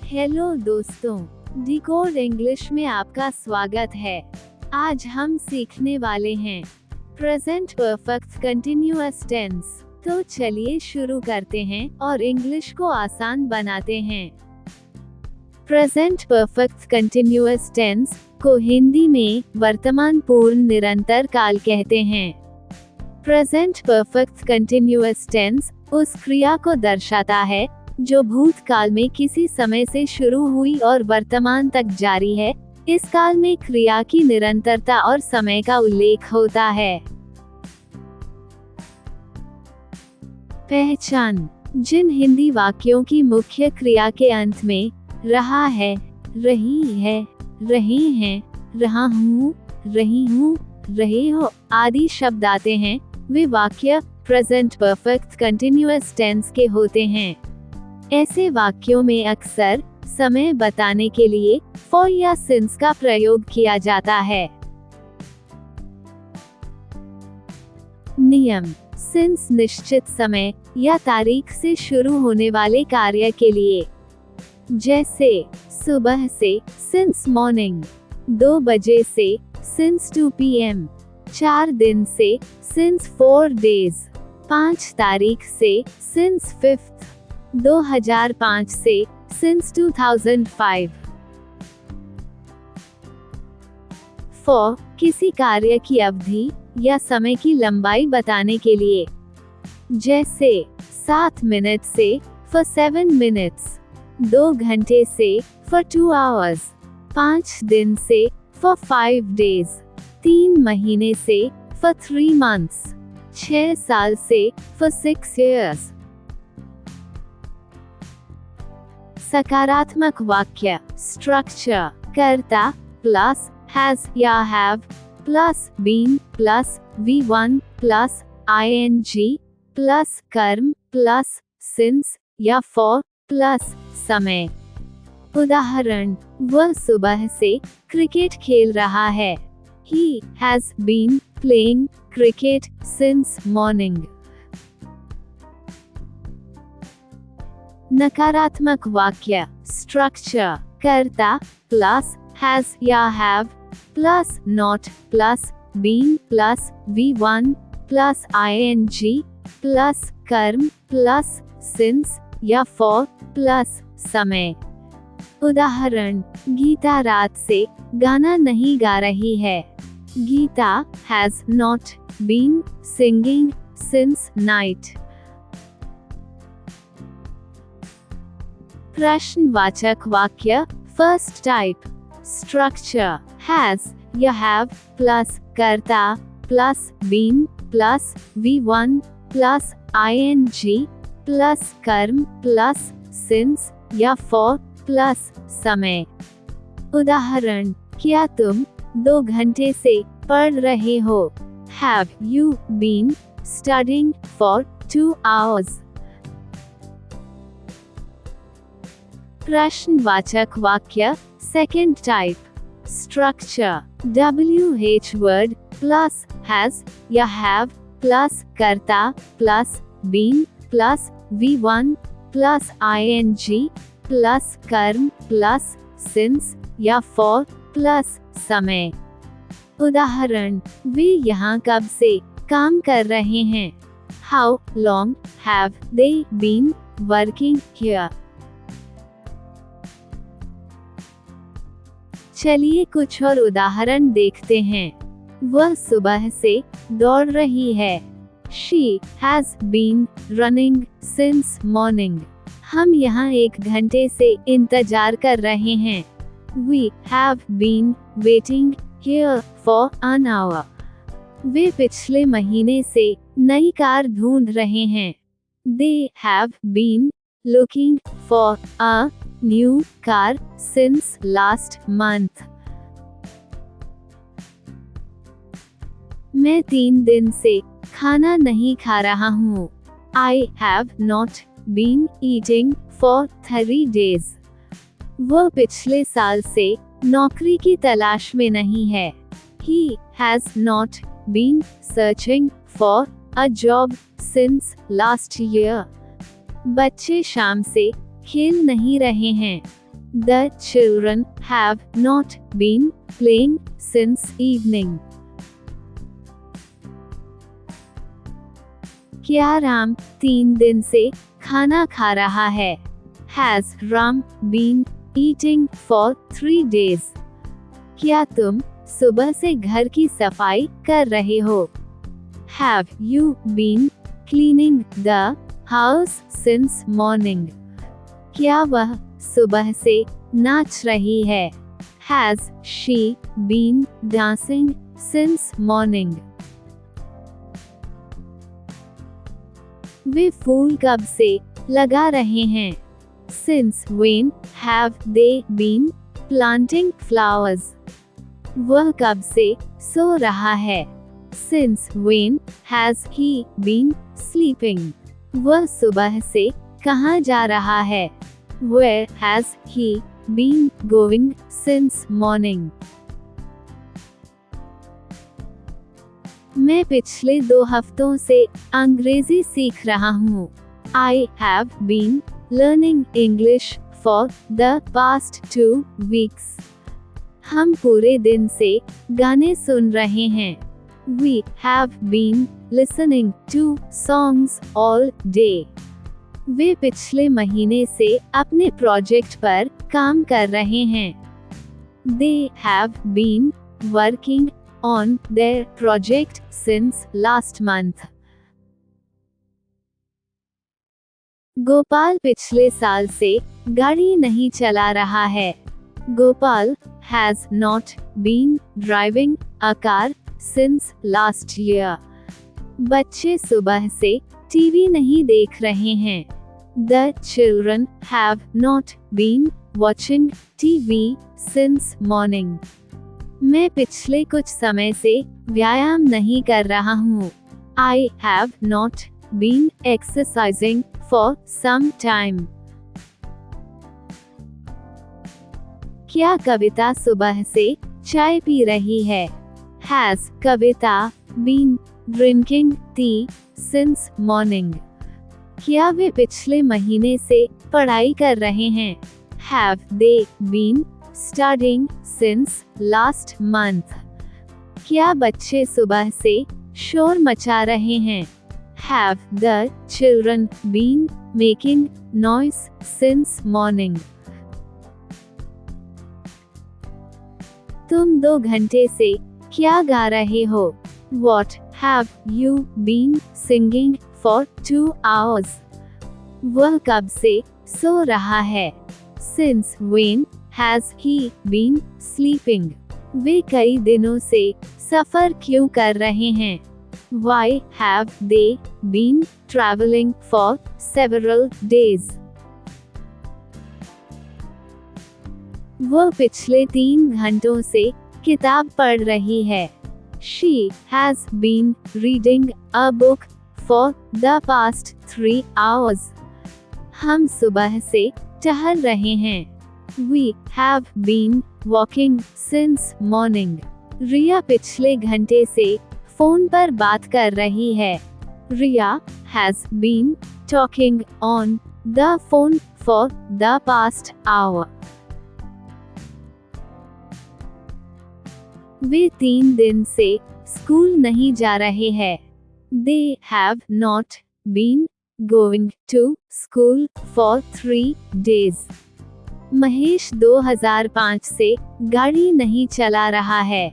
Hello दोस्तों, decode English में आपका स्वागत है। आज हम सीखने वाले हैं प्रेजेंट परफेक्ट कंटिन्यूअस टेंस। तो चलिए शुरू करते हैं और इंग्लिश को आसान बनाते हैं। प्रेजेंट परफेक्ट कंटिन्यूअस टेंस को हिंदी में वर्तमान पूर्ण निरंतर काल कहते हैं। प्रेजेंट परफेक्ट कंटिन्यूअस टेंस उस क्रिया को दर्शाता है जो भूतकाल में किसी समय से शुरू हुई और वर्तमान तक जारी है। इस काल में क्रिया की निरंतरता और समय का उल्लेख होता है। पहचान: जिन हिंदी वाक्यों की मुख्य क्रिया के अंत में रहा है, रही है, रहे हैं, रहा हूँ, रही हूँ, रहे हो आदि शब्द आते हैं, वे वाक्य प्रेजेंट परफेक्ट कंटिन्यूअस टेंस के होते हैं। ऐसे वाक्यों में अक्सर समय बताने के लिए फॉर या सिंस का प्रयोग किया जाता है। नियम: सिंस निश्चित समय या तारीख से शुरू होने वाले कार्य के लिए, जैसे सुबह से सिंस मॉर्निंग, 2 बजे से सिंस 2 PM, 4 दिन से सिंस 4 डेज, 5 तारीख से सिंस 5th, 2005 से सिंस 2005। फॉर किसी कार्य की अवधि या समय की लंबाई बताने के लिए, जैसे 7 मिनट से for 7 minutes, 2 घंटे से for 2 hours, 5 दिन से for 5 days, 3 महीने से for 3 months, 6 साल से for 6 years। सकारात्मक वाक्य स्ट्रक्चर: कर्ता प्लस हैज या have plus been plus V1 plus ING plus कर्म प्लस सिंस या फॉर प्लस समय। उदाहरण: वह सुबह से क्रिकेट खेल रहा है। He has been playing cricket since morning। नकारात्मक वाक्य स्ट्रक्चर: कर्ता प्लस हैज या have plus not plus been plus V1 plus ING plus कर्म प्लस सिंस या फॉर प्लस समय। उदाहरण: गीता रात से गाना नहीं गा रही है। Geeta has not been singing since night. प्रश्नवाचक वाक्य फर्स्ट टाइप स्ट्रक्चर: हैज या हैव प्लस कर्ता plus been plus V1 plus ING plus कर्म प्लस सिंस या फॉर प्लस समय। उदाहरण: क्या तुम 2 घंटे से पढ़ रहे हो? Have you been studying for 2 hours? प्रश्नवाचक वाक्य second type structure: WH word plus has या हैव प्लस कर्ता plus been plus V1 plus ING plus कर्म प्लस सिंस या फॉर प्लस समय। उदाहरण: वे यहाँ कब से काम कर रहे हैं? How long have they been working here? चलिए कुछ और उदाहरण देखते हैं। वह सुबह से दौड़ रही है। She has been running since morning। हम यहाँ 1 घंटे से इंतजार कर रहे हैं। We have been waiting here for an hour। वे पिछले महीने से नई कार ढूंढ रहे हैं। They have been looking for a new car since last month। मैं 3 दिन से खाना नहीं खा रहा हूँ। I have not been eating for 3 days। वह पिछले साल से नौकरी की तलाश में नहीं है। He has not been searching for a job since last year। बच्चे शाम से खेल नहीं रहे हैं। The children have not been playing since evening. क्या राम 3 दिन से खाना खा रहा है? Has Ram been eating for 3 days? क्या तुम सुबह से घर की सफाई कर रहे हो? Have you been cleaning the house since morning? क्या वह सुबह से नाच रही है? Has she been dancing since morning? वे फूल कब से लगा रहे हैं? Since when have they been planting flowers? वह कब से सो रहा है? Since when has he been sleeping? वह सुबह से कहाँ जा रहा है? Where has he been going since morning? मैं पिछले 2 हफ्तों से अंग्रेजी सीख रहा हूँ. I have been learning English for the past 2 weeks. हम पूरे दिन से गाने सुन रहे हैं. We have been listening to songs all day. वे पिछले महीने से अपने प्रोजेक्ट पर काम कर रहे हैं. They have been working on their project since last month. Gopal पिछले साल से गाड़ी नहीं चला रहा है. Gopal has not been driving a car since last year. बच्चे सुबह से टीवी नहीं देख रहे हैं. The children have not been watching TV since morning. मैं पिछले कुछ समय से व्यायाम नहीं कर रहा हूँ. I have not been exercising for some time. क्या कविता सुबह से चाय पी रही है? Has Kavita been drinking tea since morning? क्या वे पिछले महीने से पढ़ाई कर रहे हैं? Have they been studying since last month? क्या बच्चे सुबह से शोर मचा रहे हैं? Have the children been making noise since morning? तुम 2 घंटे से क्या गा रहे हो? What have you been singing for 2 hours? वह कब से सो रहा है? Since when has he been sleeping? वे कई दिनों से सफर क्यों कर रहे हैं? Why have they been traveling for several days? वो पिछले 3 घंटों से किताब पढ़ रही है. She has been reading a book for the past 3 hours. हम सुबह से टहल रहे हैं. We have been walking since morning. रिया पिछले घंटे से फोन पर बात कर रही है. Riya has been talking on the phone for the past hour. वे 3 दिन से स्कूल नहीं जा रहे हैं. They have not been going to school for 3 days. Mahesh 2005 से गाड़ी नहीं चला रहा है.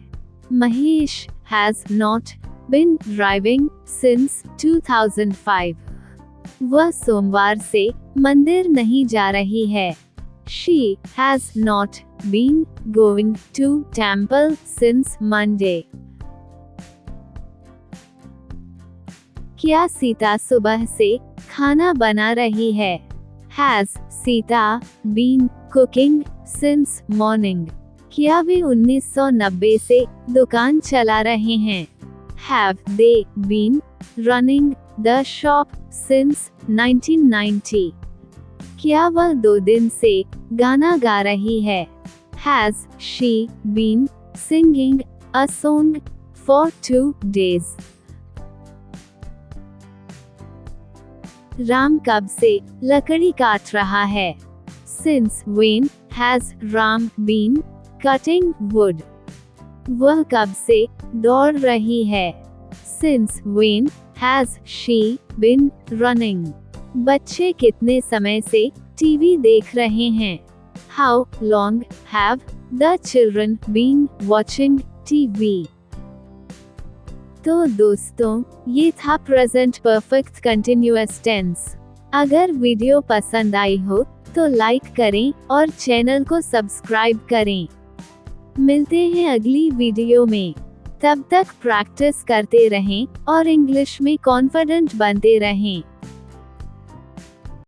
Mahesh has not been driving since 2005. वह सोमवार से मंदिर नहीं जा रही है. She has not been going to temple since Monday. क्या सीता सुबह से खाना बना रही है? Has Sita been cooking since morning? क्या वे 1990 से दुकान चला रहे हैं? Have they been running the shop since 1990? क्या वह 2 दिन से गाना गा रही है? Has she been singing a song for 2 days? Ram कब से लकड़ी काट रहा है? Since when has Ram been cutting wood? वह कब से दौड़ रही है? Since when has she been running? बच्चे कितने समय से टीवी देख रहे हैं? How long have the children been watching TV? तो दोस्तों, ये था प्रेजेंट परफेक्ट कंटिन्यूअस टेंस। अगर वीडियो पसंद आई हो तो लाइक करें और चैनल को सब्सक्राइब करें। मिलते हैं अगली वीडियो में। तब तक प्रैक्टिस करते रहें और इंग्लिश में कॉन्फिडेंट बनते रहें।